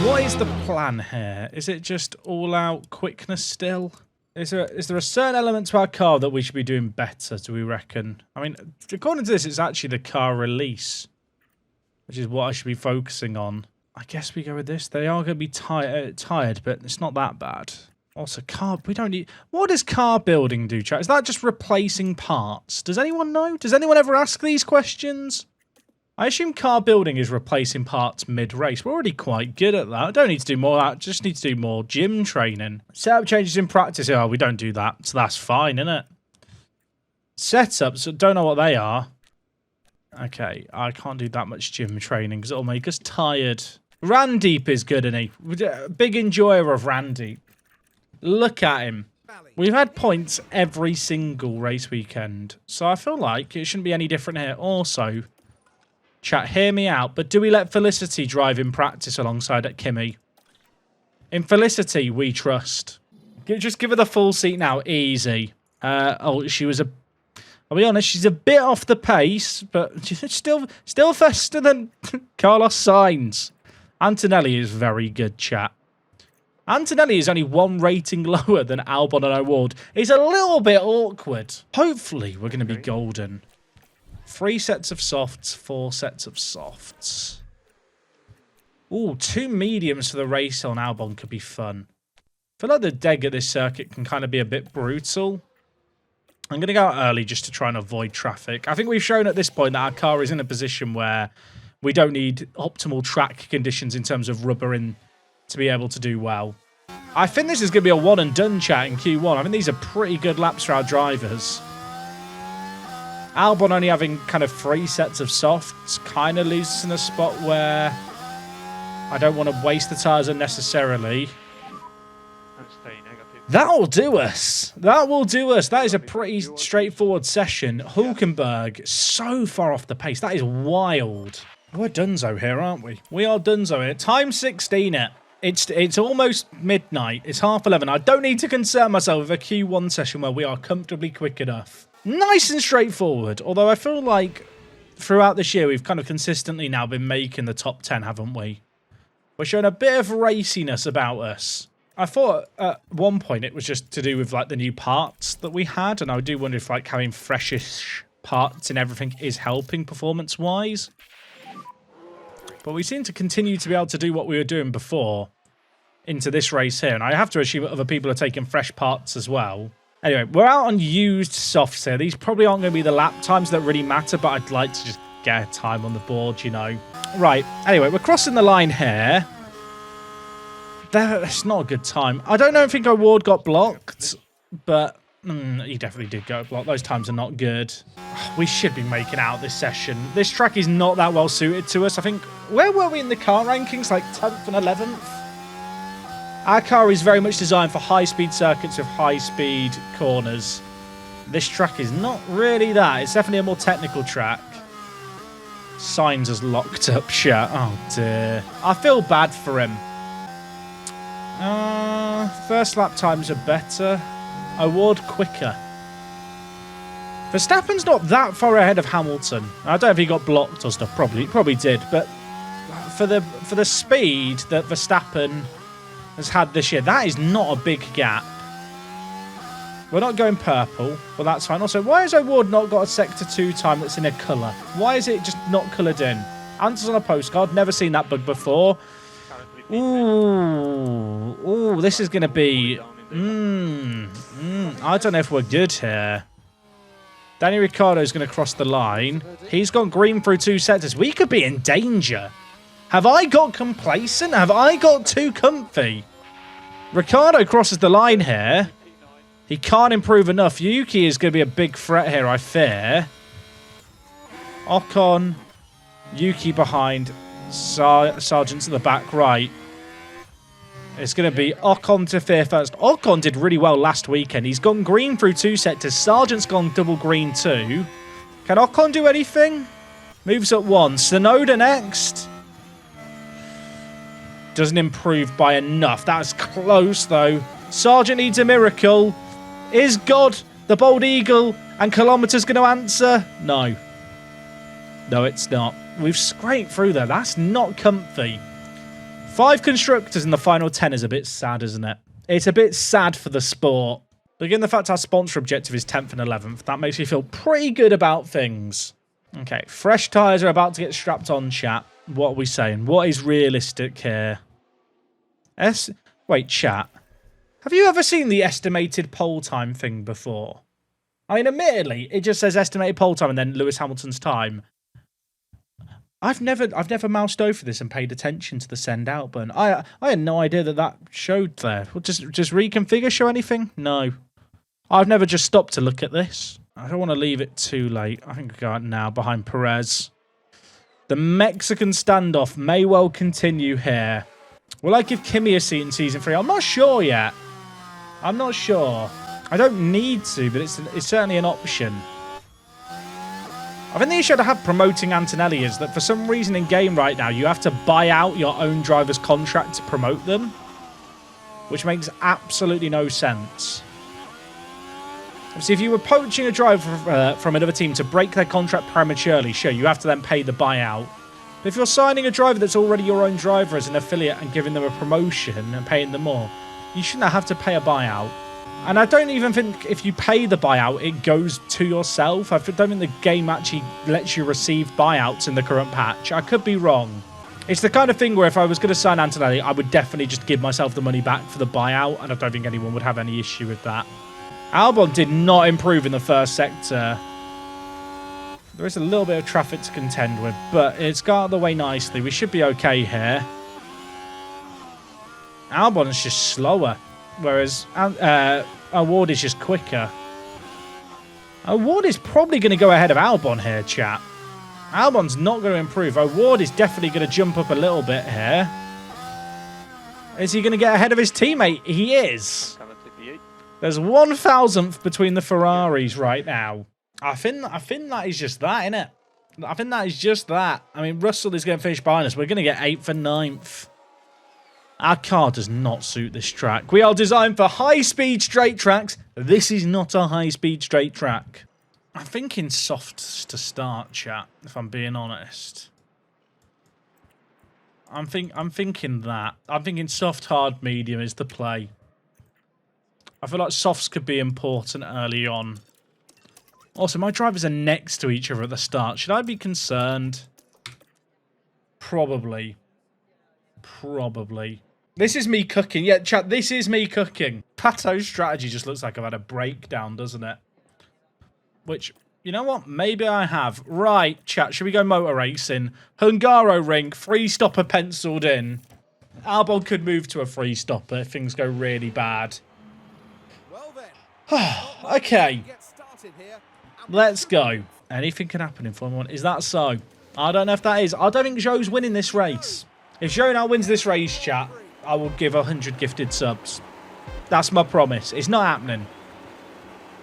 What is the plan here? Is it just all-out quickness still? Is there a certain element to our car that we should be doing better, do we reckon? I mean, according to this, it's actually the car release, which is what I should be focusing on. I guess we go with this. They are going to be tired, but it's not that bad. Also, we don't need... What does car building do, chat? Is that just replacing parts? Does anyone know? Does anyone ever ask these questions? I assume car building is replacing parts mid-race. We're already quite good at that. I don't need to do more of that. Just need to do more gym training. Setup changes in practice. Oh, we don't do that. So that's fine, isn't it? Setups, don't know what they are. Okay, I can't do that much gym training because it'll make us tired. Randeep is good, isn't he? Big enjoyer of Randeep. Look at him. We've had points every single race weekend. So I feel like it shouldn't be any different here. Also... Chat, hear me out, but do we let Felicity drive in practice alongside at Kimmy? In Felicity, we trust. Just give her the full seat now, easy. I'll be honest, she's a bit off the pace, but she's still faster than Carlos Sainz. Antonelli is very good, chat. Antonelli is only one rating lower than Albon and O'Ward. It's a little bit awkward. Hopefully, we're going to be golden. 3 sets of softs, 4 sets of softs. Ooh, 2 mediums for the race on Albon could be fun. I feel like the deg at this circuit can kind of be a bit brutal. I'm going to go out early just to try and avoid traffic. I think we've shown at this point that our car is in a position where we don't need optimal track conditions in terms of rubber in to be able to do well. I think this is going to be a one and done chat in Q1. I think these are pretty good laps for our drivers. Albon only having kind of 3 sets of softs kind of leaves us in a spot where I don't want to waste the tyres unnecessarily. That'll do us. That will do us. That is a pretty straightforward session. Hulkenberg, so far off the pace. That is wild. We're donezo here, aren't we? We are donezo here. Time 16 it. It's almost midnight. It's 11:30. I don't need to concern myself with a Q1 session where we are comfortably quick enough. Nice and straightforward, although I feel like throughout this year we've kind of consistently now been making the top 10, haven't we? We're showing a bit of raciness about us. I thought at one point it was just to do with like the new parts that we had, and I do wonder if like having freshish parts and everything is helping performance-wise. But we seem to continue to be able to do what we were doing before into this race here, and I have to assume that other people are taking fresh parts as well. Anyway, we're out on used softs here. These probably aren't going to be the lap times that really matter, but I'd like to just get a time on the board, you know. Right, anyway, we're crossing the line here. That's not a good time. I don't think O'Ward got blocked, but he definitely did go blocked. Those times are not good. We should be making out this session. This track is not that well suited to us. I think, where were we in the car rankings? Like 10th and 11th? Our car is very much designed for high-speed circuits with high-speed corners. This track is not really that. It's definitely a more technical track. Sainz has locked up shit. Oh, dear. I feel bad for him. First lap times are better. O'Ward quicker. Verstappen's not that far ahead of Hamilton. I don't know if he got blocked or stuff. Probably did. But for the speed that Verstappen has had this year, that is not a big gap. We're not going purple, but that's fine. Also, why has O'Ward not got a Sector 2 time that's in a colour? Why is it just not coloured in? Answers on a postcard. Never seen that bug before. Ooh, this is going to be... I don't know if we're good here. Danny Ricciardo's going to cross the line. He's gone green through 2 sectors. We could be in danger. Have I got complacent? Have I got too comfy? Ricciardo crosses the line here. He can't improve enough. Yuki is going to be a big threat here, I fear. Ocon, Yuki behind, Sargent's at the back right. It's going to be Ocon to fear first. Ocon did really well last weekend. He's gone green through 2 sectors. Sargent's gone double green too. Can Ocon do anything? Moves up 1. Tsunoda next. Doesn't improve by enough. That's close though. Sargent needs a miracle. Is God, the bald eagle, and kilometers going to answer? No. No, it's not. We've scraped through there. That's not comfy. 5 constructors in the final 10 is a bit sad, isn't it? It's a bit sad for the sport. But given the fact our sponsor objective is 10th and 11th, that makes me feel pretty good about things. Okay, fresh tyres are about to get strapped on, chat. What are we saying? What is realistic here? Wait, chat. Have you ever seen the estimated pole time thing before? I mean, admittedly, it just says estimated pole time and then Lewis Hamilton's time. I've never moused over this and paid attention to the send out button. I had no idea that showed there. Well, just reconfigure, show anything? No. I've never just stopped to look at this. I don't want to leave it too late. I think I'll go out now behind Perez. The Mexican standoff may well continue here. Will I give Kimi a seat in Season 3? I'm not sure yet. I'm not sure. I don't need to, but it's certainly an option. I think the issue I have promoting Antonelli is that for some reason in game right now, you have to buy out your own driver's contract to promote them, which makes absolutely no sense. Obviously, if you were poaching a driver from another team to break their contract prematurely, sure, you have to then pay the buyout. But if you're signing a driver that's already your own driver as an affiliate and giving them a promotion and paying them more, you shouldn't have to pay a buyout. And I don't even think if you pay the buyout, it goes to yourself. I don't think the game actually lets you receive buyouts in the current patch. I could be wrong. It's the kind of thing where if I was going to sign Antonelli, I would definitely just give myself the money back for the buyout, and I don't think anyone would have any issue with that. Albon did not improve in the first sector. There is a little bit of traffic to contend with, but it's got out of the way nicely. We should be okay here. Albon is just slower, whereas Award is just quicker. Award is probably going to go ahead of Albon here, chat. Albon's not going to improve. Award is definitely going to jump up a little bit here. Is he going to get ahead of his teammate? He is. There's 1,000th between the Ferraris right now. I think that is just that, isn't it? I think that is just that. I mean, Russell is going to finish behind us. We're going to get 8th and 9th. Our car does not suit this track. We are designed for high-speed straight tracks. This is not a high-speed straight track. I'm thinking softs to start, chat, if I'm being honest. I'm thinking that. I'm thinking soft, hard, medium is the play. I feel like softs could be important early on. Also, my drivers are next to each other at the start. Should I be concerned? Probably. Probably. This is me cooking. Yeah, chat, this is me cooking. Pato's strategy just looks like I've had a breakdown, doesn't it? Which, you know what? Maybe I have. Right, chat, should we go motor racing? Hungaroring, free stopper penciled in. Albon could move to a free stopper if things go really bad. Okay. Let's go. Anything can happen in Formula 1. Is that so? I don't know if that is. I don't think Zhou's winning this race. If Zhou now wins this race, chat, I will give 100 gifted subs. That's my promise. It's not happening.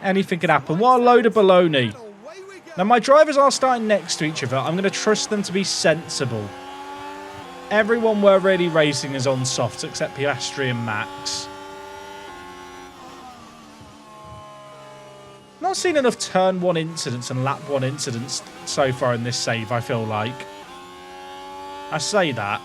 Anything can happen. What a load of baloney. Now, my drivers are starting next to each other. I'm going to trust them to be sensible. Everyone we're really racing is on softs except Piastri and Max. Not seen enough turn 1 incidents and lap 1 incidents so far in this save, I feel like. I say that.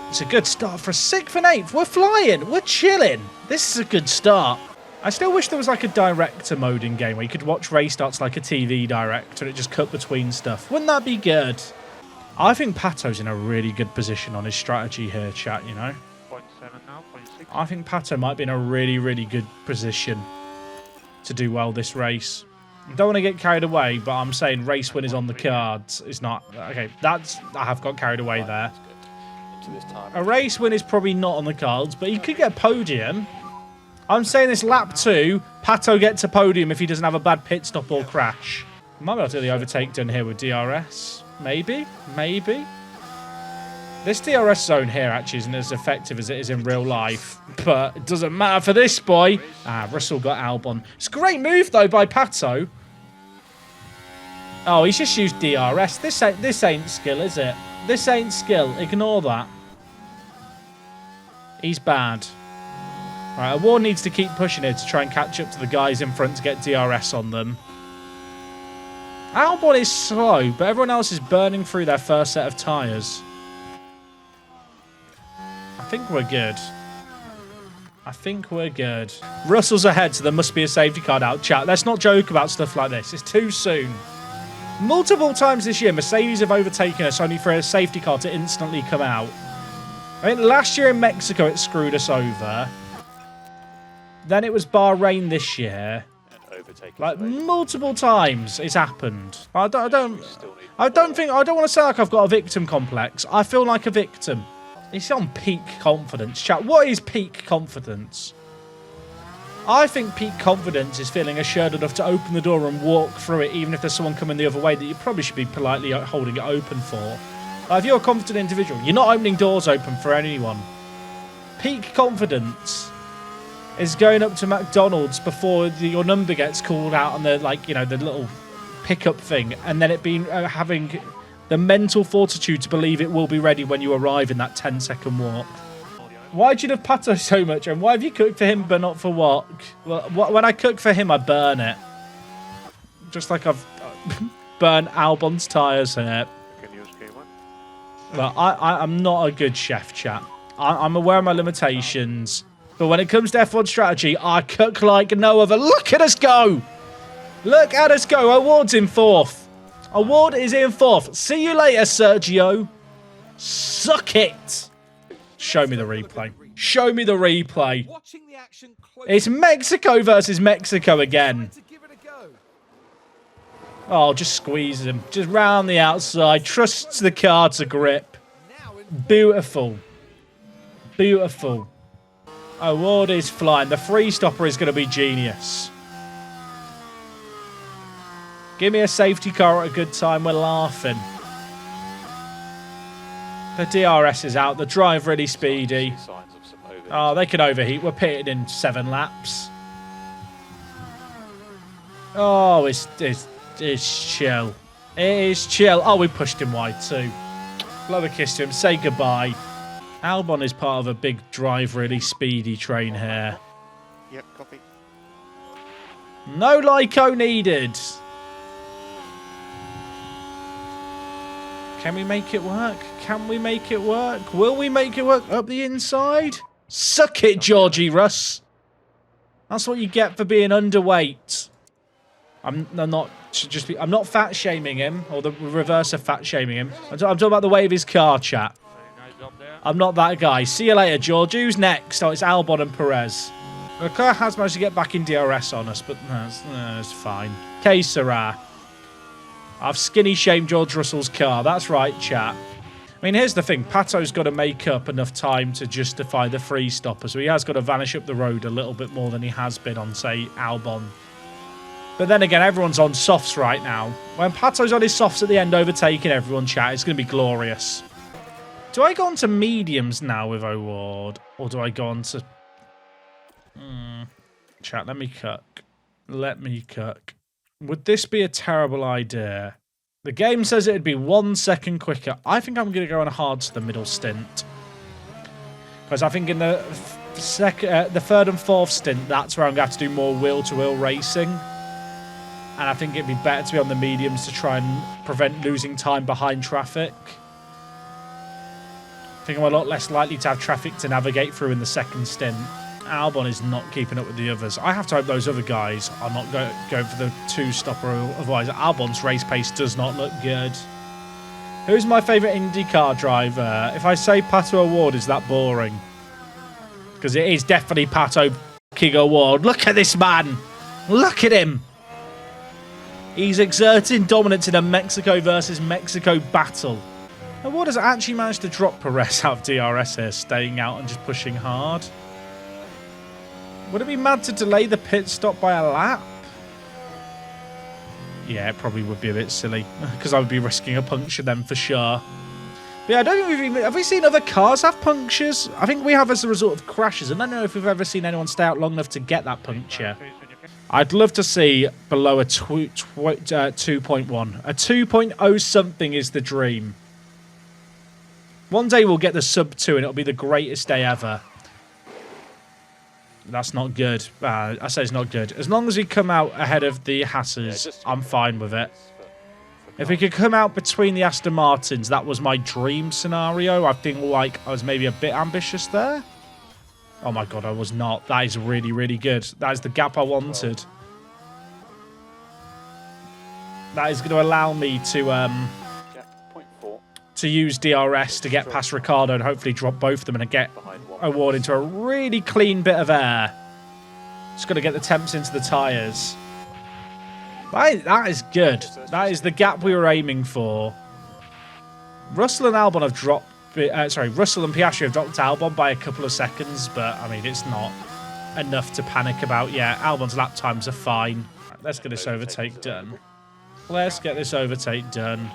It's a good start for a 6th and 8th. We're flying. We're chilling. This is a good start. I still wish there was like a director mode in game where you could watch race starts like a TV director and it just cut between stuff. Wouldn't that be good? I think Pato's in a really good position on his strategy here, chat, you know. 0.7 now, 0.6. I think Pato might be in a really, really good position to do well this race. I don't want to get carried away, but I'm saying race win is on the cards. It's not. Okay, I have got carried away there. A race win is probably not on the cards, but he could get a podium. I'm saying this lap 2, Pato gets a podium if he doesn't have a bad pit stop or crash. Might be able to do the overtake done here with DRS. Maybe. Maybe. This DRS zone here actually isn't as effective as it is in real life, but it doesn't matter for this boy. Russell got Albon. It's a great move, though, by Pato. Oh, he's just used DRS. This ain't skill, is it? This ain't skill. Ignore that. He's bad. Right, Award needs to keep pushing it to try and catch up to the guys in front to get DRS on them. Albon is slow, but everyone else is burning through their first set of tyres. think we're good. I think we're good. Russell's ahead, so there must be a safety car out. Chat, let's not joke about stuff like this. It's too soon. Multiple times this year, Mercedes have overtaken us only for a safety car to instantly come out. I mean, last year in Mexico, it screwed us over. Then it was Bahrain this year. Like, multiple times it's happened. I don't want to sound like I've got a victim complex. I feel like a victim. It's on peak confidence, chat. What is peak confidence? I think peak confidence is feeling assured enough to open the door and walk through it, even if there's someone coming the other way that you probably should be politely holding it open for. Like, if you're a confident individual, you're not opening doors open for anyone. Peak confidence is going up to McDonald's before your number gets called out on the, like, you know, the little pickup thing, and then it being having the mental fortitude to believe it will be ready when you arrive in that 10-second walk. Why do you love Pato so much, and why have you cooked for him but not for what? Well, when I cook for him, I burn it. Just like I've burnt Albon's tyres here. Well, I'm not a good chef, chat. I'm aware of my limitations. But when it comes to F1 strategy, I cook like no other. Look at us go! Look at us go. Award's in 4th. Award is in 4th. See you later, Sergio. Suck it. Show me the replay. Show me the replay. It's Mexico versus Mexico again. Oh, just squeeze him. Just round the outside. Trusts the car to grip. Beautiful. Beautiful. Award is flying. The free stopper is going to be genius. Give me a safety car at a good time. We're laughing. The DRS is out. The drive really speedy. Oh, they can overheat. We're pitted in 7 laps. Oh, it's chill. It is chill. Oh, we pushed him wide too. Blow a kiss to him. Say goodbye. Albon is part of a big drive really speedy train here. Yep, copy. No Lyco needed. Can we make it work? Can we make it work? Will we make it work up the inside? Suck it, Georgie Russ. That's what you get for being underweight. I'm not fat shaming him, or the reverse of fat shaming him. I'm talking about the way of his car, chat. I'm not that guy. See you later, George. Who's next? Oh, it's Albon and Perez. Leclerc has managed to get back in DRS on us, but no, it's fine. Que sera. I've skinny shamed George Russell's car. That's right, chat. I mean, here's the thing. Pato's got to make up enough time to justify the free stopper, so he has got to vanish up the road a little bit more than he has been on, say, Albon. But then again, everyone's on softs right now. When Pato's on his softs at the end overtaking everyone, chat, it's going to be glorious. Do I go on to mediums now with O'Ward? Or do I go on to... Chat, let me cook. Let me cook. Would this be a terrible idea? The game says it'd be 1 second quicker. I think I'm going to go on hard to the middle stint. Because I think in the third and fourth stint, that's where I'm going to have to do more wheel-to-wheel racing. And I think it'd be better to be on the mediums to try and prevent losing time behind traffic. I think I'm a lot less likely to have traffic to navigate through in the second stint. Albon is not keeping up with the others. I have to hope those other guys are not going for the 2-stopper. Otherwise, Albon's race pace does not look good. Who's my favourite IndyCar driver? If I say Pato O'Ward, is that boring? Because it is definitely Pato King O'Ward. Look at this man. Look at him. He's exerting dominance in a Mexico versus Mexico battle. O'Ward has actually managed to drop Perez out of DRS here, staying out and just pushing hard. Would it be mad to delay the pit stop by a lap? Yeah, it probably would be a bit silly, because I would be risking a puncture then for sure. But yeah, I don't think have we seen other cars have punctures? I think we have as a result of crashes, and I don't know if we've ever seen anyone stay out long enough to get that puncture. I'd love to see below a 2.1. A 2.0 something is the dream. One day we'll get the sub 2 and it'll be the greatest day ever. That's not good. I say it's not good. As long as we come out ahead of the Hassers, I'm fine with it. If we could come out between the Aston Martins, that was my dream scenario. I think like I was maybe a bit ambitious there. Oh my god, I was not. That is really, really good. That is the gap I wanted. That is going to allow me to use DRS to get past Ricciardo and hopefully drop both of them and get O'Ward into a really clean bit of air. Just got to get the temps into the tyres. That is good. That is the gap we were aiming for. Russell and Albon have dropped... Russell and Piastri have dropped Albon by a couple of seconds, but, I mean, it's not enough to panic about yet. Albon's lap times are fine. Right, let's get this overtake done. Let's get this overtake done.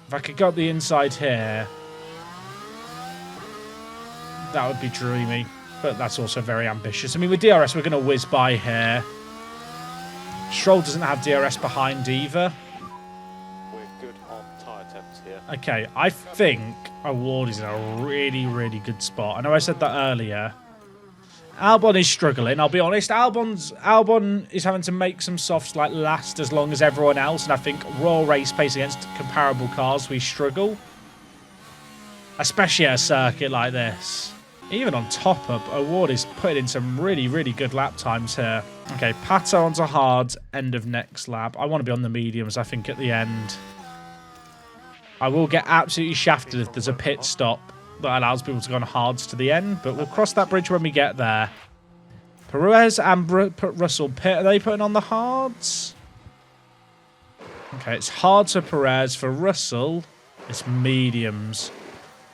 If I could go up the inside here, that would be dreamy, but that's also very ambitious. I mean, with DRS, we're going to whiz by here. Stroll doesn't have DRS behind either. We're good on tyre temps here. Okay, I think O'Ward is in a really, really good spot. I know I said that earlier. Albon is struggling, I'll be honest. Albon is having to make some softs like last as long as everyone else, and I think raw race pace against comparable cars, we struggle. Especially at a circuit like this. Even on top up, O'Ward is putting in some really, really good lap times here. Okay, Pato onto hards, end of next lap. I want to be on the mediums, I think, at the end. I will get absolutely shafted if there's a pit stop that allows people to go on hards to the end, but we'll cross that bridge when we get there. Perez and Russell pit, are they putting on the hards? Okay, it's hards for Perez. For Russell, it's mediums.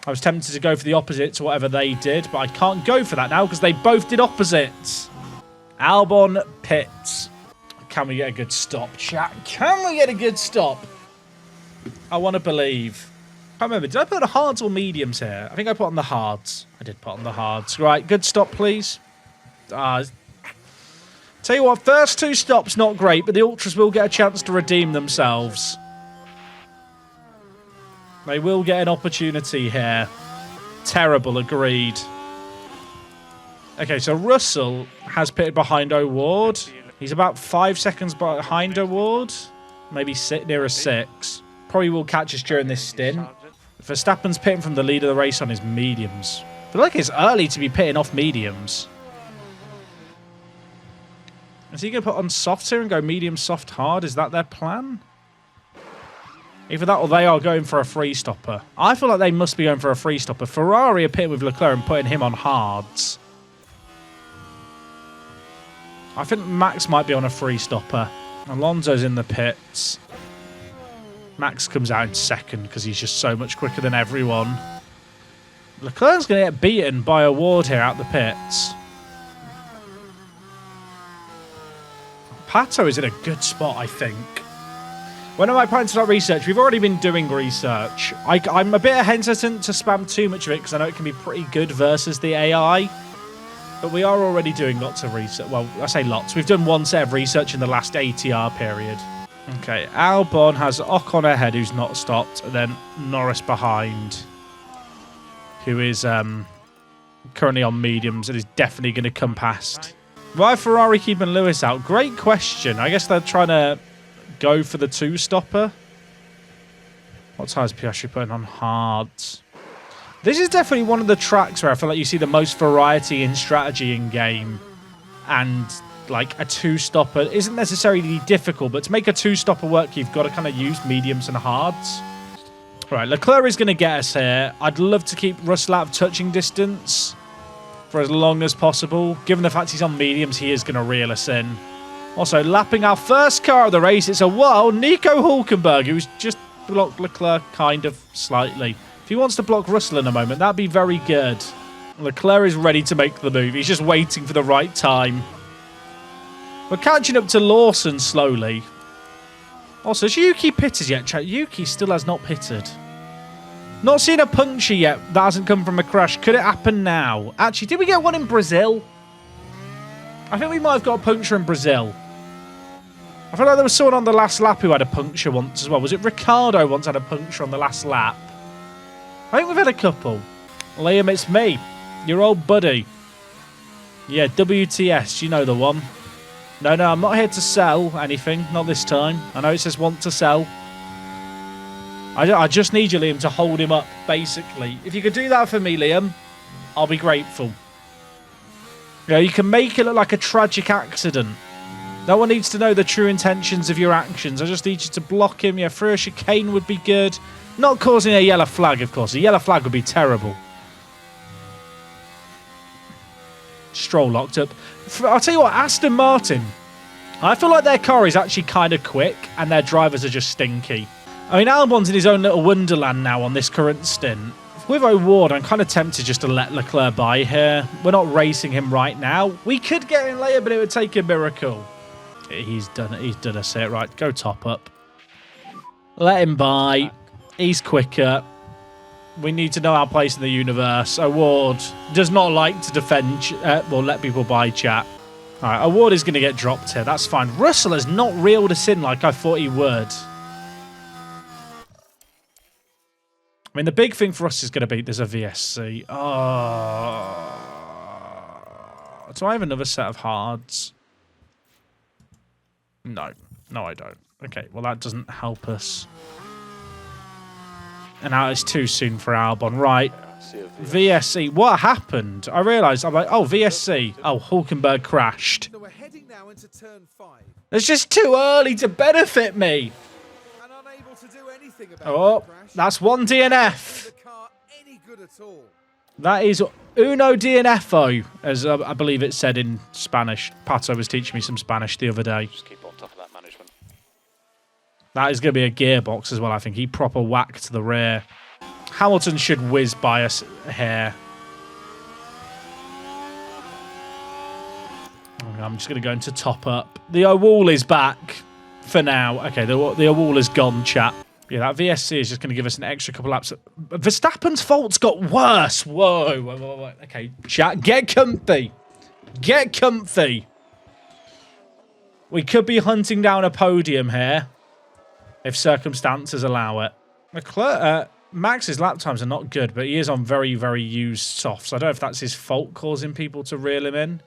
I was tempted to go for the opposite to whatever they did, but I can't go for that now because they both did opposites. Albon pits. Can we get a good stop, chat? Can we get a good stop? I want to believe. I can't remember. Did I put on hards or mediums here? I think I put on the hards. I did put on the hards. Right, good stop, please. Tell you what, first two stops, not great, but the Ultras will get a chance to redeem themselves. They will get an opportunity here. Terrible, agreed. Okay, so Russell has pitted behind O'Ward. He's about 5 seconds behind O'Ward. Maybe near a 6. Probably will catch us during this stint. Verstappen's pitting from the lead of the race on his mediums. I feel like it's early to be pitting off mediums. Is he going to put on softs here and go medium, soft, hard? Is that their plan? Either that or they are going for a free stopper. I feel like they must be going for a free stopper. Ferrari are pitting with Leclerc and putting him on hards. I think Max might be on a free stopper. Alonso's in the pits. Max comes out in second because he's just so much quicker than everyone. Leclerc's going to get beaten by O'Ward here out the pits. Pato is in a good spot, I think. When am I planning to start research? We've already been doing research. I'm a bit hesitant to spam too much of it because I know it can be pretty good versus the AI. But we are already doing lots of research. Well, I say lots. We've done one set of research in the last ATR period. Okay, Albon has Ocon ahead, who's not stopped, and then Norris behind, who is currently on mediums and is definitely going to come past. Why Ferrari keeping Lewis out? Great question. I guess they're trying to go for the two-stopper. What tyres Piastri putting on hards? This is definitely one of the tracks where I feel like you see the most variety in strategy in game. And like a two-stopper isn't necessarily difficult, but to make a two-stopper work, you've got to kind of use mediums and hards. Right, Leclerc is going to get us here. I'd love to keep Russell out of touching distance for as long as possible. Given the fact he's on mediums, he is going to reel us in. Also, lapping our first car of the race, it's a Nico Hulkenberg, who's just blocked Leclerc kind of slightly. If he wants to block Russell in a moment, that'd be very good. Leclerc is ready to make the move. He's just waiting for the right time. We're catching up to Lawson slowly. Also, has Yuki pitted yet, chat? Yuki still has not pitted. Not seen a puncture yet. That hasn't come from a crash. Could it happen now? Actually, did we get one in Brazil? I think we might have got a puncture in Brazil. I feel like there was someone on the last lap who had a puncture once as well. Was it Ricciardo once had a puncture on the last lap? I think we've had a couple. Liam, it's me. Your old buddy. Yeah, WTS. You know the one. No, I'm not here to sell anything. Not this time. I know it says want to sell. I just need you, Liam, to hold him up, basically. If you could do that for me, Liam, I'll be grateful. You know, you can make it look like a tragic accident. No one needs to know the true intentions of your actions. I just need you to block him. Yeah, through a chicane would be good. Not causing a yellow flag, of course. A yellow flag would be terrible. Stroll locked up. I'll tell you what, Aston Martin, I feel like their car is actually kind of quick and their drivers are just stinky. I mean, Albon's in his own little wonderland now on this current stint. With O'Ward, I'm kind of tempted just to let Leclerc by here. We're not racing him right now. We could get in later, but it would take a miracle. He's done it. He's done us it. Right, go top up. Let him by. He's quicker. We need to know our place in the universe. O'Ward does not like to defend, well, let people by chat. All right, O'Ward is going to get dropped here. That's fine. Russell has not reeled us in like I thought he would. I mean, the big thing for us is going to be there's a VSC. Oh. Do I have another set of hards? No. No, I don't. Okay, well, that doesn't help us. And now it's too soon for Albon. Right. VSC. What happened? I realised. I'm like, oh, VSC. Oh, Hulkenberg crashed. So we're heading now into turn 5. It's just too early to benefit me. And unable to do anything about Oh, that's one DNF. the car any good at all. That is uno DNFo, as I believe it said in Spanish. Pato was teaching me some Spanish the other day. Just keep on top of that management. That is going to be a gearbox as well, I think. He proper whacked to the rear. Hamilton should whiz by us here. I'm just going to go into top up. The O-Wall is back for now. Okay, the O-Wall is gone, chat. Yeah, that VSC is just going to give us an extra couple laps. Verstappen's faults got worse. Whoa. Okay, chat, get comfy. Get comfy. We could be hunting down a podium here if circumstances allow it. Max's lap times are not good, but he is on very, very used softs. I don't know if that's his fault causing people to reel him in.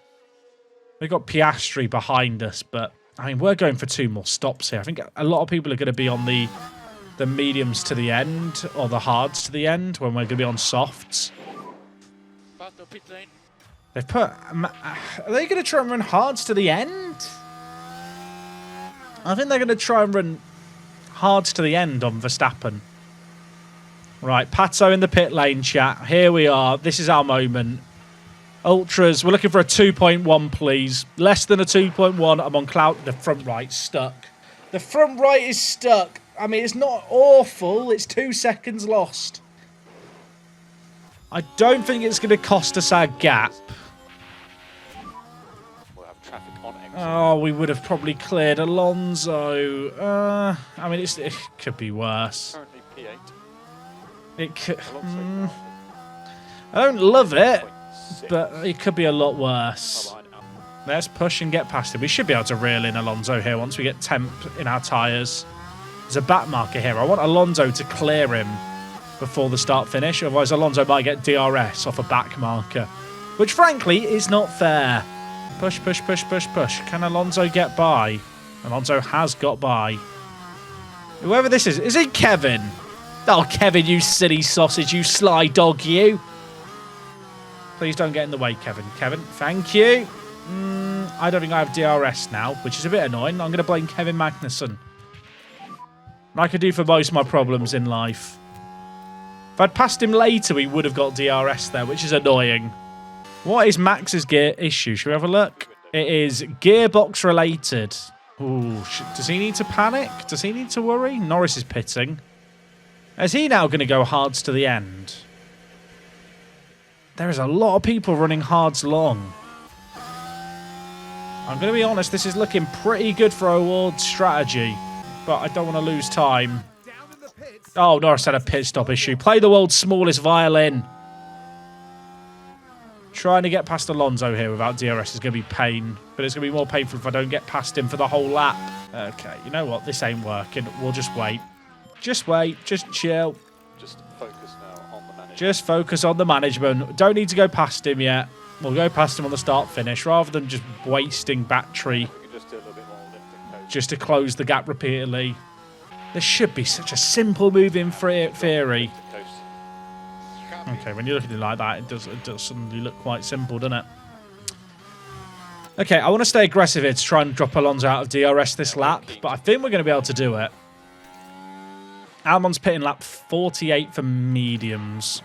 We've got Piastri behind us, but I mean, we're going for 2 more stops here. I think a lot of people are going to be on the mediums to the end or the hards to the end when we're going to be on softs. They've put... Are they going to try and run hards to the end? I think they're going to try and run hards to the end on Verstappen. Right, Pato in the pit lane, chat. Here we are. This is our moment. Ultras, we're looking for a 2.1, please. Less than a 2.1. I'm on cloud. The front right stuck. The front right is stuck. I mean, it's not awful. It's 2 seconds lost. I don't think it's going to cost us our gap. We'll have traffic on exit. Oh, we would have probably cleared Alonso. I mean, it could be worse. Currently P8. It could. Alonso. I don't love it, 0.6. but it could be a lot worse. Let's push and get past him. We should be able to reel in Alonso here once we get temp in our tyres. There's a back marker here. I want Alonso to clear him before the start-finish. Otherwise, Alonso might get DRS off a back marker, which, frankly, is not fair. Push, push, push, push, push. Can Alonso get by? Alonso has got by. Whoever this is it Kevin? Oh, Kevin, you silly sausage, you sly dog, you. Please don't get in the way, Kevin. Kevin, thank you. I don't think I have DRS now, which is a bit annoying. I'm going to blame Kevin Magnussen. Like I do for most of my problems in life. If I'd passed him later, we would have got DRS there, which is annoying. What is Max's gear issue? Should we have a look? It is gearbox related. Ooh, does he need to panic? Does he need to worry? Norris is pitting. Is he now going to go hards to the end? There is a lot of people running hards long. I'm going to be honest, this is looking pretty good for O'Ward's strategy, but I don't want to lose time. Oh, Norris had a pit stop issue. Play the world's smallest violin. Trying to get past Alonso here without DRS is going to be pain, but it's going to be more painful if I don't get past him for the whole lap. Okay, you know what? This ain't working. We'll just wait. Just wait. Just chill. Just focus now on the management. Just focus on the management. Don't need to go past him yet. We'll go past him on the start-finish rather than just wasting battery. We can just just to close the gap repeatedly. This should be such a simple move in theory. Okay, when you look at it like that, it does suddenly look quite simple, doesn't it? Okay, I want to stay aggressive here to try and drop Alonso out of DRS this lap, but I think we're going to be able to do it. Albon's pitting lap 48 for mediums.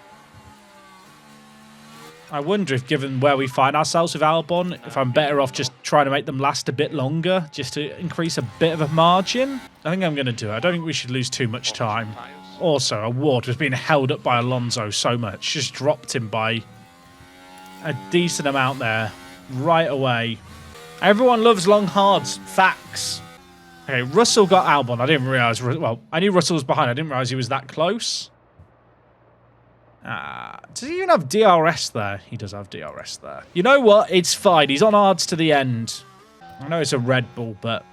I wonder if, given where we find ourselves with Albon, if I'm better off just trying to make them last a bit longer, just to increase a bit of a margin. I think I'm going to do it. I don't think we should lose too much time. Also, Award was being held up by Alonso so much. Just dropped him by a decent amount there. Right away. Everyone loves long hards. Facts. Okay, Russell got Albon. I didn't realise... Well, I knew Russell was behind. I didn't realise he was that close. Does he even have DRS there? He does have DRS there. You know what? It's fine. He's on hards to the end. I know it's a Red Bull, but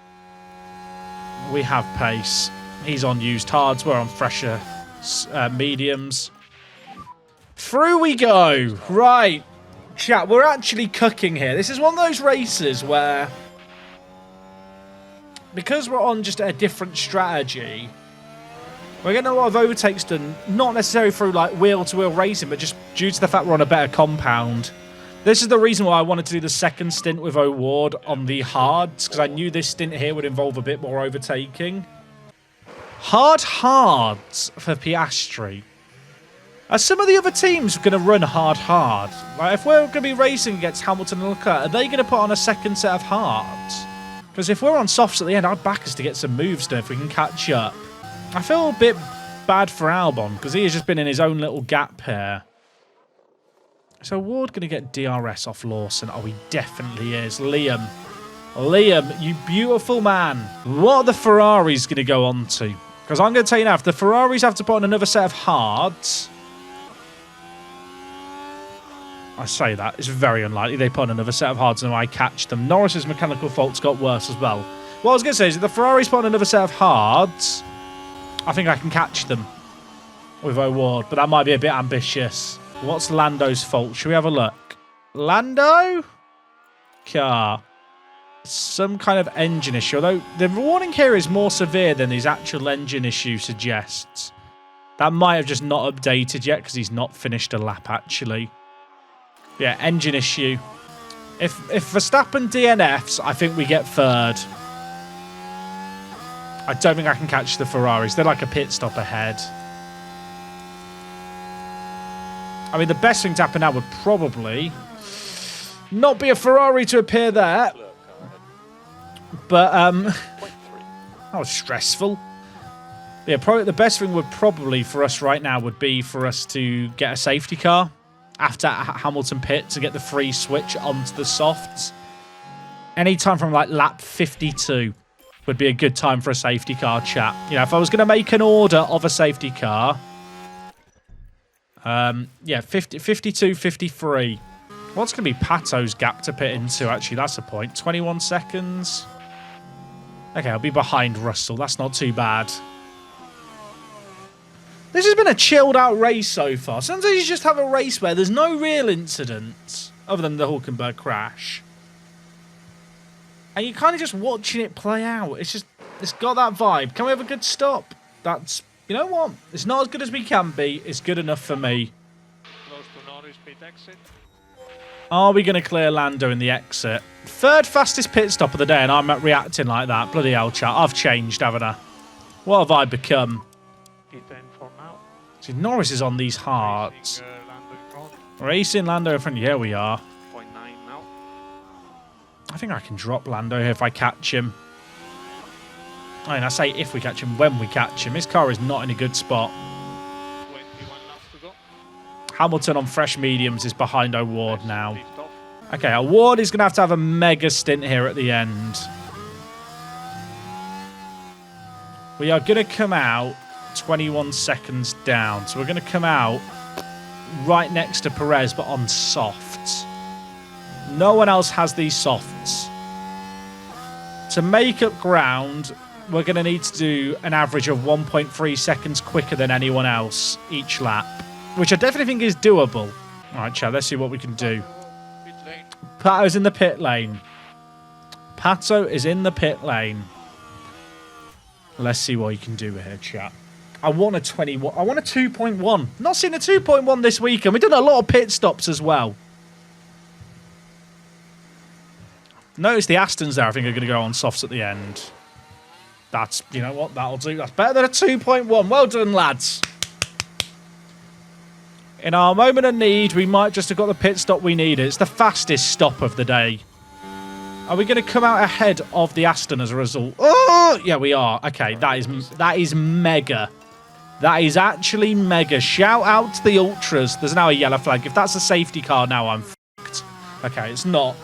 we have pace. He's on used hards. We're on fresher mediums. Through we go. Right. Chat, we're actually cooking here. This is one of those races where, because we're on just a different strategy, we're getting a lot of overtakes done, not necessarily through like wheel-to-wheel racing, but just due to the fact we're on a better compound. This is the reason why I wanted to do the second stint with O'Ward on the hards, because I knew this stint here would involve a bit more overtaking. Hards for Piastri. Are some of the other teams going to run hard? Like, if we're going to be racing against Hamilton and Leclerc, are they going to put on a second set of hards? Because if we're on softs at the end, I'd back us to get some moves done if we can catch up. I feel a bit bad for Albon, because he has just been in his own little gap here. So Ward going to get DRS off Lawson? Oh, he definitely is. Liam, you beautiful man. What are the Ferraris going to go on to? Because I'm going to tell you now, if the Ferraris have to put on another set of hards... I say that, it's very unlikely they put on another set of hards and I catch them. Norris's mechanical faults got worse as well. What I was going to say is, if the Ferraris put on another set of hards, I think I can catch them with O'Ward, but that might be a bit ambitious. What's Lando's fault? Should we have a look? Lando? Car. Some kind of engine issue, although the warning here is more severe than his actual engine issue suggests. That might have just not updated yet because he's not finished a lap, actually. Yeah, engine issue. If Verstappen DNFs, I think we get third. I don't think I can catch the Ferraris. They're like a pit stop ahead. I mean, the best thing to happen now would probably not be a Ferrari to appear there. But, that was stressful. Yeah, probably the best thing would probably for us right now would be for us to get a safety car after Hamilton pit to get the free switch onto the softs. Anytime from like lap 52 would be a good time for a safety car, chat. You know, if I was going to make an order of a safety car, yeah, 52, 53. What's going to be Pato's gap to pit into, actually? That's a point. 21 seconds. Okay, I'll be behind Russell. That's not too bad. This has been a chilled out race so far. Sometimes you just have a race where there's no real incidents other than the Hulkenberg crash. And you're kind of just watching it play out. It's got that vibe. Can we have a good stop? That's, you know what? It's not as good as we can be. It's good enough for me. Are we going to clear Lando in the exit? Third fastest pit stop of the day and I'm reacting like that. Bloody hell, chat. I've changed, haven't I? What have I become? See, Norris is on these hards. Racing Lando in front. Yeah, we are. I think I can drop Lando here if I catch him. I mean, I say if we catch him, when we catch him. His car is not in a good spot. Hamilton on fresh mediums is behind O'Ward now. Okay, O'Ward is going to have a mega stint here at the end. We are going to come out 21 seconds down. So we're going to come out right next to Perez, but on softs. No one else has these softs. To make up ground, we're going to need to do an average of 1.3 seconds quicker than anyone else each lap, which I definitely think is doable. All right, chat, let's see what we can do. Pato's in the pit lane. Pato is in the pit lane. Let's see what you can do here, chat. I want a 21. I want a 2.1. Not seen a 2.1 this weekend. We've done a lot of pit stops as well. Notice the Astons there, I think, are going to go on softs at the end. That's, you know what, that'll do. That's better than a 2.1. Well done, lads. In our moment of need, we might just have got the pit stop we needed. It's the fastest stop of the day. Are we going to come out ahead of the Aston as a result? Oh, yeah, we are. Okay, that is mega. That is actually mega. Shout out to the Ultras. There's now a yellow flag. If that's a safety car now, I'm f***ed. Okay, it's not.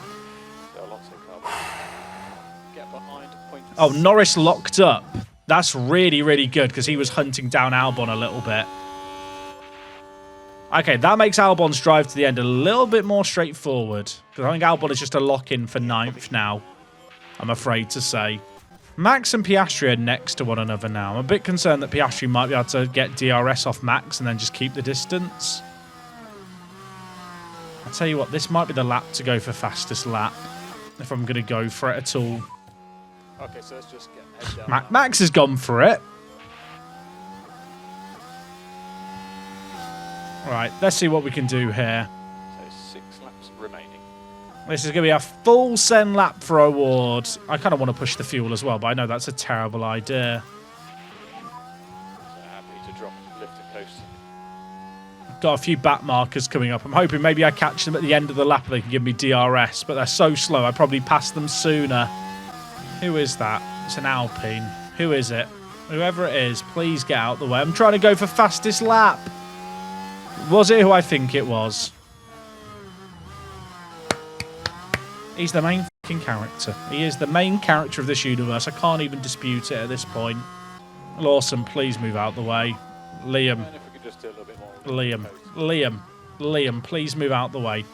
Oh, Norris locked up. That's really, really good because he was hunting down Albon a little bit. Okay, that makes Albon's drive to the end a little bit more straightforward. Because I think Albon is just a lock-in for 9th now, I'm afraid to say. Max and Piastri are next to one another now. I'm a bit concerned that Piastri might be able to get DRS off Max and then just keep the distance. I'll tell you what, this might be the lap to go for fastest lap. If I'm going to go for it at all. Okay, so let's just get head down. Max has gone for it. Right, let's see what we can do here. So 6 laps remaining. This is going to be a full send lap for award. I kind of want to push the fuel as well, but I know that's a terrible idea. So happy to drop, lift and coast. Got a few back markers coming up. I'm hoping maybe I catch them at the end of the lap and they can give me DRS, but they're so slow I probably pass them sooner. Who is that? It's an Alpine. Who is it? Whoever it is, please get out the way. I'm trying to go for fastest lap. Was it who I think it was? He's the main fucking character. He is the main character of this universe. I can't even dispute it at this point. Lawson, please move out the way. Liam. And if we could just do a little bit more. Liam, please move out the way.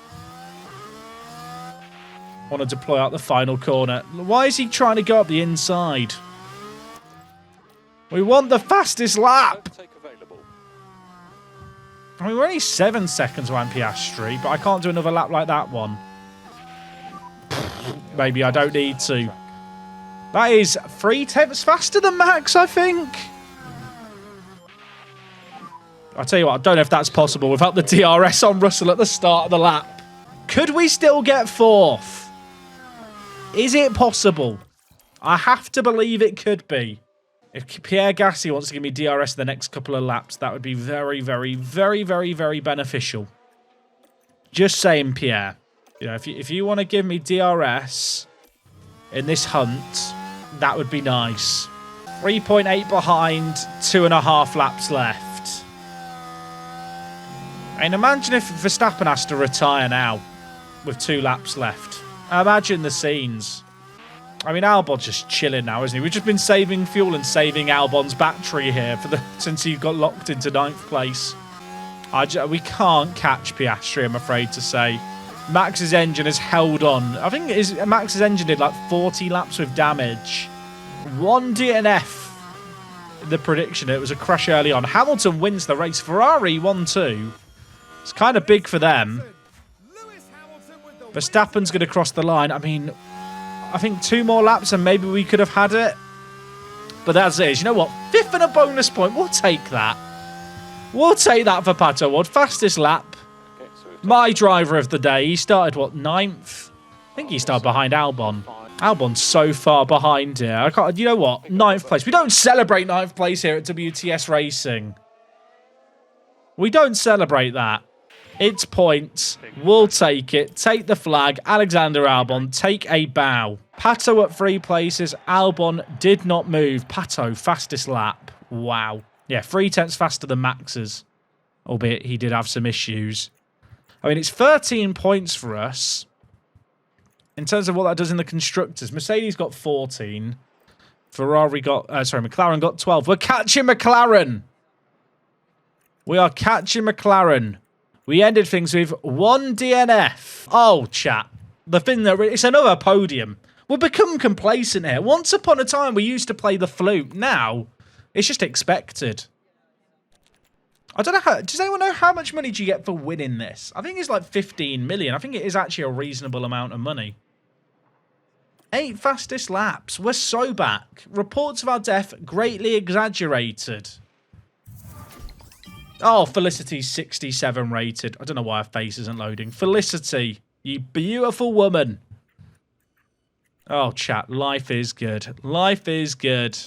Want to deploy out the final corner. Why is he trying to go up the inside? We want the fastest lap. Overtake available. I mean, we're only 7 seconds behind Piastri, but I can't do another lap like that one. Maybe I don't need to. That is 3/10 faster than Max, I think. I'll tell you what, I don't know if that's possible without the DRS on Russell at the start of the lap. Could we still get 4th? Is it possible? I have to believe it could be. If Pierre Gasly wants to give me DRS the next couple of laps, that would be very, very, very, very, very beneficial. Just saying, Pierre. You know, if you want to give me DRS in this hunt, that would be nice. 3.8 behind, 2.5 laps left. And imagine if Verstappen has to retire now with 2 laps left. Imagine the scenes. I mean, Albon's just chilling now, isn't he? We've just been saving fuel and saving Albon's battery here since he got locked into 9th place. We can't catch Piastri, I'm afraid to say. Max's engine has held on. I think Max's engine did like 40 laps with damage. 1 DNF in the prediction. It was a crash early on. Hamilton wins the race. Ferrari 1-2. It's kind of big for them. Verstappen's going to cross the line. I mean, I think 2 more laps and maybe we could have had it. But that's it. You know what? 5th and a bonus point. We'll take that. We'll take that for Pato Award. Fastest lap. Okay, so My driver of the day. He started, what, 9th? I think he started behind Albon. Albon's so far behind here. I can't. You know what? 9th place. We don't celebrate 9th place here at WTS Racing. We don't celebrate that. It's points. We'll take it. Take the flag. Alexander Albon, take a bow. Pato at 3 places. Albon did not move. Pato, fastest lap. Wow. Yeah, 3/10 faster than Max's. Albeit he did have some issues. I mean, it's 13 points for us. In terms of what that does in the constructors, Mercedes got 14. McLaren got 12. We're catching McLaren. We are catching McLaren. We ended things with 1 DNF. Oh, chat. The thing that it's another podium. We've become complacent here. Once upon a time, we used to play the flute. Now, it's just expected. I don't know how. Does anyone know how much money do you get for winning this? I think it's like 15 million. I think it is actually a reasonable amount of money. 8 fastest laps. We're so back. Reports of our death greatly exaggerated. Oh, Felicity's 67 rated. I don't know why her face isn't loading. Felicity, you beautiful woman. Oh, chat, life is good. Life is good.